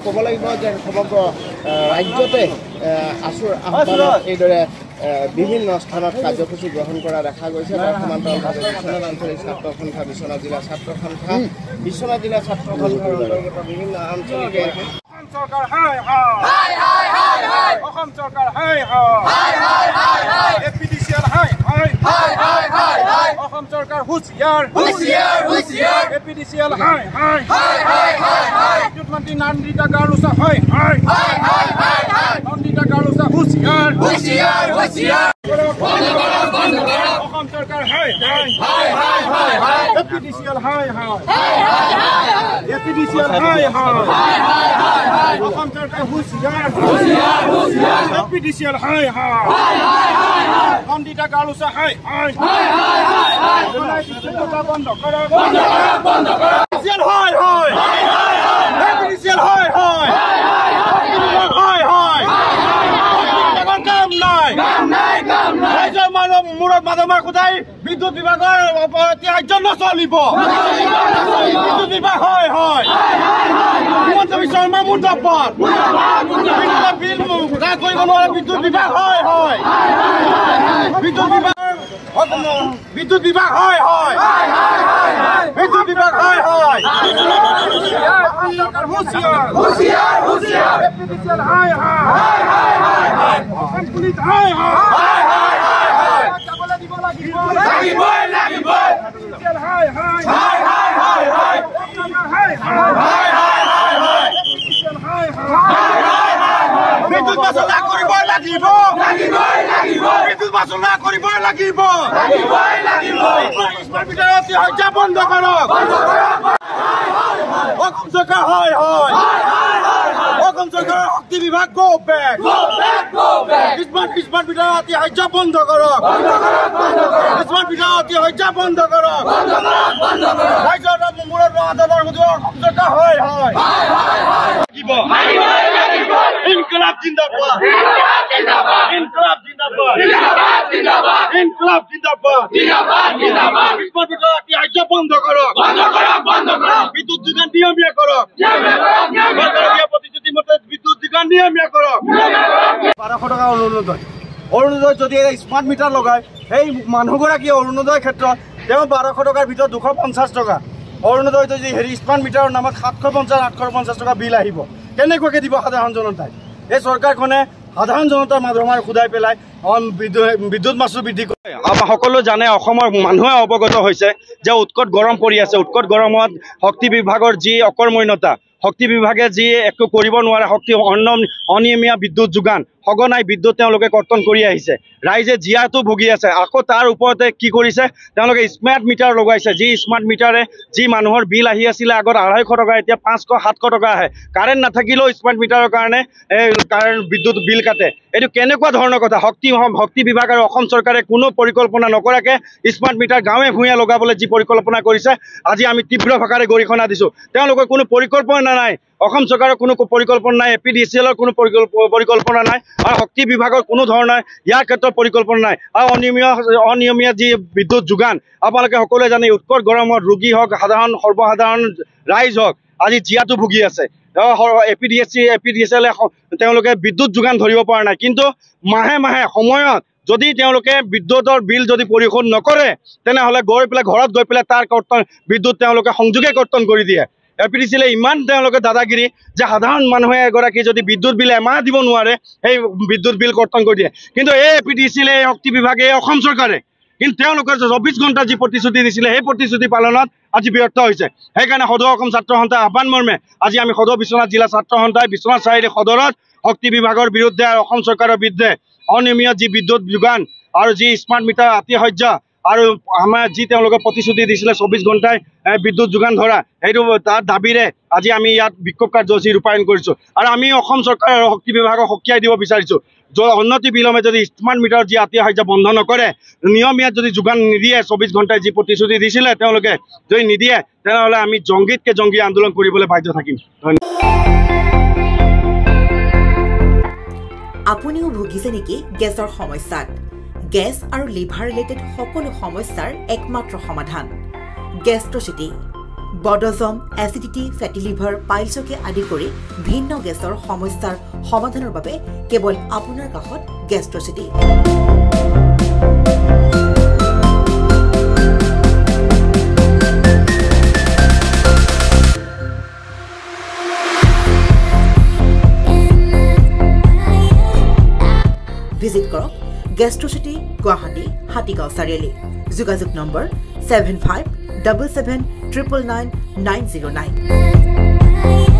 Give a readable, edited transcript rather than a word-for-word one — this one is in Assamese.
ক'ব লাগিব যে সমগ্ৰ ৰাজ্যতে আছুৰ আহ্বানত এইদৰে বিভিন্ন স্থানত কাৰ্যসূচী গ্ৰহণ কৰা দেখা গৈছে। তাৰ সমান্তৰালভাৱে বিশ্বনাথ আঞ্চলিক ছাত্ৰ সন্থা, বিশ্বনাথ জিলা ছাত্ৰ সন্থা, বিশ্বনাথ জিলা ছাত্ৰ সন্থাৰ অন্তৰ্গত বিভিন্ন আঞ্চলিকে চৰকাৰ হাই হাই হাই হাই হাই অসম চৰকাৰ হাই হাই হাই হাই হাই এপিডিচিএল হাই হাই হাই হাই হাই হাই অসম চৰকাৰ হুঁচিয়াৰ হুঁচিয়াৰ হুঁচিয়াৰ এপিডিচিএল হাই হাই হাই হাই হাই হাই বিদ্যুৎ মন্ত্ৰী নন্দিতা গাৰুছা হাই হাই হাই হাই হাই হাই নন্দিতা গাৰুছা হুঁচিয়াৰ হুঁচিয়াৰ হুঁচিয়াৰ বন্ধ কৰক অসম চৰকাৰ হাই হাই হাই হাই হাই হাই এপিডিচিএল হাই হাই হাই হাই হাই এপিডিচিএল হাই হাই হাই হাই হাই অসম চৰকাৰ হুঁচিয়াৰ হুঁচিয়াৰ হুঁচিয়াৰ এপিডিচিএল হাই হাই হাই হাই হাই নন্দিতা গাৰুছা হাই হাই হাই হাই হাই হাই বন্ধ কৰক বন্ধ কৰক বন্ধ কৰক এপিডিচিএল হাই হাই হাই হাই হাই এপিডিচিএল হাই হাই হাই হাই হাই হাই হাই কাম নাই কাম নাই কাম নাই ৰাজ্যৰ মানৱ মূৰত মাধমাৰ খুদাই বিদ্যুৎ বিভাগৰ কাৰ্য নচলিব বিদ্যুৎ বিভাগ হয় হয় হিমন্ত বিশ্ব শৰ্মা মুৰ্দাবাদ বিল ৰাজ কৰিব নোৱাৰে বিদ্যুৎ বিভাগ হয় হয় বিদ্যুৎ বিভাগ বিদ্যুৎ বিভাগ হয় হয় বিদ্যুৎ বিভাগ হয় হয় হুঁচিয়াৰ হুঁচিয়াৰ হুঁচিয়াৰ এপিডিচিএল হাই হাই হাই হাই হাই অসম পুলিচ হাই হাই হাই হাই হাই যাবলৈ দিব লাগিব লাগিবই লাগিবই এপিডিচিএল হাই হাই হাই হাই হাই হাই হাই হাই হাই হাই হাই এপিডিচিএল হাই হাই হাই হাই হাই বিদ্যুৎ বাচনা কৰিবই লাগিব লাগিবই লাগিবই বিদ্যুৎ বাচনা কৰিবই লাগিব লাগিবই লাগিবই স্মাৰ্ট মিটাৰ অতি হত্যা বন্ধ কৰক বন্ধ কৰক অসম চৰকাৰ হয় হয় অসম চৰকাৰৰ শক্তি বিভাগ গো বেক স্মাৰ্ট মিটাৰ অতি হত্যা বন্ধ কৰক স্মাৰ্ট মিটাৰ অতি হত্যা বন্ধ কৰক ৰাজ্যৰ মূৰত আদালৰ অসম চৰকাৰ হয় হয় ইনকলাব জিন্দাবাদ ইনকলাব জিন্দাবাদ ইনকলাব জিন্দাবাদ স্মাৰ্ট মিটাৰ অতি হত্যা বন্ধ কৰক বিদ্যুৎ যোগান নিয়মীয়া কৰক প্ৰতিশ্ৰুতি মতে বিদ্যুৎ যোগান নিয়মীয়া কৰক 1200 টকা অৰুণোদয় যদি স্মাৰ্ট মিটাৰ লগায় সেই মানুহগৰাকীয়ে অৰুণোদয়ৰ ক্ষেত্ৰত তেওঁ 1200 টকাৰ ভিতৰত 250 টকা অৰুণোদয় যদি স্মাৰ্ট মিটাৰৰ নামত 750-850 টকা বিল আহিব কেনেকুৱাকৈ দিব সাধাৰণ জনতাই এই চৰকাৰখনে সাধাৰণ জনতাৰ মাধমাৰ খুদাই পেলাই বিদ্যুৎ মাচুল বৃদ্ধি কৰে সকলো জানে অসমৰ মানুহে অৱগত হৈছে যে উৎকট গৰম পৰি আছে উৎকট গৰমত শক্তি বিভাগৰ যি অকৰ্মণ্যতা শক্তি বিভাগে যি একো কৰিব নোৱাৰে শক্তি অনিয়মীয়া বিদ্যুৎ যোগান সঘনাই বিদ্যুৎ তেওঁলোকে কৰ্তন কৰি আহিছে ৰাইজে জিয়াটো ভুগি আছে আকৌ তাৰ ওপৰতে কি কৰিছে তেওঁলোকে স্মাৰ্ট মিটাৰ লগাইছে যি স্মাৰ্ট মিটাৰে যি মানুহৰ বিল আহি আছিলে আগত 250 টকা এতিয়া 500-700 টকা আহে কাৰেণ্ট নাথাকিলেও স্মাৰ্ট মিটাৰৰ কাৰণে বিদ্যুৎ বিল কাটে এইটো কেনেকুৱা ধৰণৰ কথা শক্তি বিভাগ আৰু অসম চৰকাৰে কোনো পৰিকল্পনা নকৰাকে স্মাৰ্ট মিটাৰ গাঁৱে ভূঞে লগাবলৈ যি পৰিকল্পনা কৰিছে আজি আমি তীব্ৰ ভাষাৰে গৰিহণা দিছোঁ তেওঁলোকৰ কোনো পৰিকল্পনা নাই অসম চৰকাৰৰ কোনো পৰিকল্পনা নাই এপিডিচিএলৰ কোনো পৰিকল্পনা নাই আৰু শক্তি বিভাগৰ কোনো ধৰণৰ ইয়াৰ ক্ষেত্ৰত পৰিকল্পনা নাই আৰু অনিয়মীয়া যি বিদ্যুৎ যোগান আপোনালোকে সকলোৱে জানে উৎকট গৰমত ৰোগী হওক সৰ্বসাধাৰণ ৰাইজ হওক আজি জিয়াটো ভুগি আছে এপিডিচিএলে তেওঁলোকে বিদ্যুৎ যোগান ধৰিব পৰা নাই কিন্তু মাহে মাহে সময়ত যদি তেওঁলোকে বিদ্যুৎৰ বিল যদি পৰিশোধ নকৰে তেনেহ'লে গৈ পেলাই ঘৰত গৈ পেলাই তাৰ বিদ্যুৎ তেওঁলোকে সংযোগে কৰ্তন কৰি দিয়ে এপিডিচিএলে ইমান তেওঁলোকে দাদাগিৰি যে সাধাৰণ মানুহে এগৰাকী যদি বিদ্যুৎ বিল এমাহ দিব নোৱাৰে সেই বিদ্যুৎ বিল কৰ্তন কৰি দিয়ে কিন্তু এই এপিডিচিএলে শক্তি বিভাগে অসম চৰকাৰে কিন্তু তেওঁলোকৰ 24 ঘণ্টা যি প্ৰতিশ্ৰুতি দিছিলে সেই প্ৰতিশ্ৰুতি পালনত আজি ব্যৰ্থ হৈছে সেইকাৰণে সদৌ অসম ছাত্ৰ সন্থাৰ আহ্বান মৰ্মে আজি আমি সদৌ বিশ্বনাথ জিলা ছাত্ৰ সন্থাই বিশ্বনাথ চাৰিআলি সদৰত শক্তি বিভাগৰ বিৰুদ্ধে আৰু অসম চৰকাৰৰ বিৰুদ্ধে অনিয়মীয়া যি বিদ্যুৎ যোগান আৰু যি স্মাৰ্ট মিটাৰ আতিশয্য আৰু আমাৰ যি তেওঁলোকে প্ৰতিশ্ৰুতি দিছিলে 24 ঘণ্টাই বিদ্যুৎ যোগান ধৰা সেইটো তাৰ দাবীৰে আজি আমি ইয়াত বিক্ষোভ কাৰ্যসূচী ৰূপায়ণ কৰিছোঁ আৰু আমি অসম চৰকাৰ আৰু শক্তি বিভাগক সকীয়াই দিব বিচাৰিছোঁ অন্যতি বিলমে যদি স্মাৰ্ট মিটাৰ যি আতিশয্য বন্ধ নকৰে নিয়মীয়া যদি যোগান নিদিয়ে 24 ঘণ্টাই যি প্ৰতিশ্ৰুতি দিছিলে তেওঁলোকে যদি নিদিয়ে তেনেহ'লে আমি জংগীতকৈ জংগী আন্দোলন কৰিবলৈ বাধ্য থাকিম আপুনিও ভুগিছে নেকি গেছৰ সমস্যাত গেছ আৰু লিভাৰ ৰিলেটেড সকলো সমস্যাৰ একমাত্ৰ সমাধান গেষ্ট্ৰচিটি বডজম, এচিডিটি, ফেটি লিভাৰ, পাইলছকে আদি কৰি ভিন্ন গেছৰ সমস্যাৰ সমাধানৰ বাবে কেৱল আপোনাৰ কাষত গেষ্ট্ৰচিটি। ভিজিট কৰক গেষ্ট্ৰচিটি, গুৱাহাটী, হাতীগাঁও চাৰিআলি। যোগাযোগ নম্বৰ 7577999909।